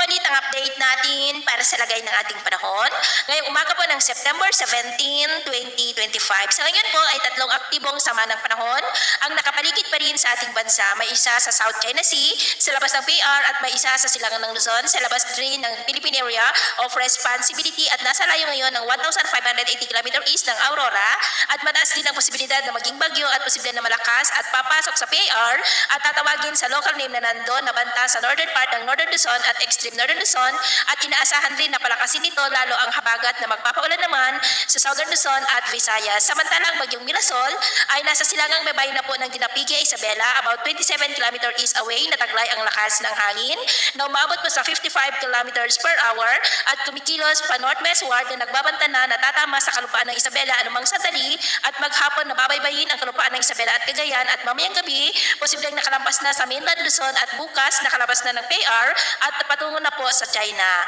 ulit ang update natin para sa lagay ng ating panahon. Ngayong umaga po ng September 17, 2025. Sa ngayon po ay tatlong aktibong sama ng panahon ang nakapaligid pa rin sa ating bansa. May isa sa South China Sea, sa labas ng PR at may isa sa silangan ng Luzon, sa labas rin ng Philippine Area of Responsibility at nasa layo ngayon ng 1,580 km east ng Aurora at mataas din ang posibilidad na maging bagyo at posibilidad na malakas at papasok sa PR at tatawagin sa local name na nandun na banta sa northern part ng Northern Luzon at extreme Northern Luzon at inaasahan din na palakasin nito lalo ang habagat na magpapaulan naman sa Southern Luzon at Visayas. Samantalang bagyong Mirasol ay nasa silangang may bayan na po ng Dinapigue, Isabela, about 27 km east away na taglay ang lakas ng hangin na umaabot po sa 55 km per hour at kumikilos pa northwestward na nagbabanta na natatama sa kalupaan ng Isabela anumang sandali at maghapon na babaybayin ang kalupaan ng Isabela at Cagayan at mamayang gabi posibleng nakalampas na sa mainland Luzon at bukas nakalabas na ng PR at patungo na po sa China.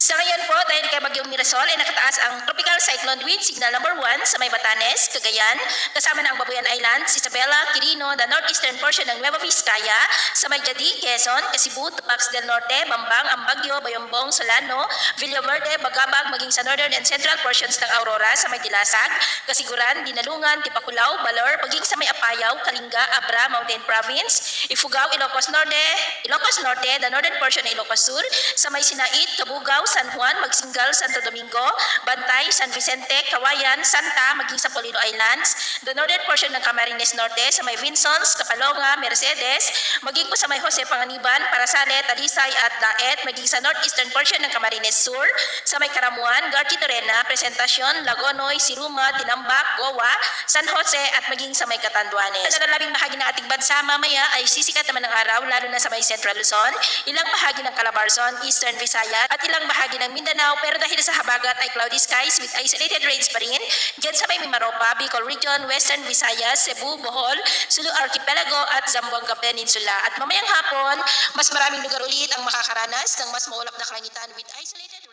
Sa ngayon po, dahil kay Bagyong Mirasol ay nakataas ang Tropical Cyclone Wind Signal number 1 sa may Batanes, Cagayan, kasama ng Babuyan Islands, Isabela, Quirino, the northeastern portion ng Nueva Vizcaya, sa may Jadi, Quezon, Cebu, Tupac del Norte, Bambang, Ambagyo, Bayombong, Solano, Villaverde, Bagabag, maging sa northern and central portions ng Aurora, sa may Dilasag, Kasiguran, Dinalungan, Tipaculao, Baler, maging sa may Apayao, Kalinga, Abra, Mountain Province, Ifugao, Ilocos Norte, the northern portion ng Ilocos Sur, sa may Sinait, Cabugao, San Juan, Magsingal, Santo Domingo, Bantay, San Vicente, Kawayan, Santa, maging sa Polino Islands, the northern portion ng Camarines Norte, sa may Vinsons, Kapalonga, Mercedes, maging po sa may Jose Panganiban, Parasale, Talisay at Daet, maging sa northeastern portion ng Camarines Sur, sa may Karamuan, Garchi Torena, Presentacion, Lagonoy, Siruma, Tinambak, Goa, San Jose at maging sa may Catanduanes. Sa nalalabing bahagi ng ating bansa mamaya ay sisikat naman ng araw lalo na sa may Central Luzon, ilang bahagi ng Calabarzon, Eastern Visayas at ilang bahagi ng Mindanao pero dahil sa habagat ay cloudy skies with isolated rains pa rin dyan sa may Mimaropa, Bicol Region, Western Visayas, Cebu, Bohol, Sulu Archipelago at Zamboanga Peninsula. At mamayang hapon, mas maraming lugar ulit ang makakaranas ng mas maulap na kalangitan with isolated rains.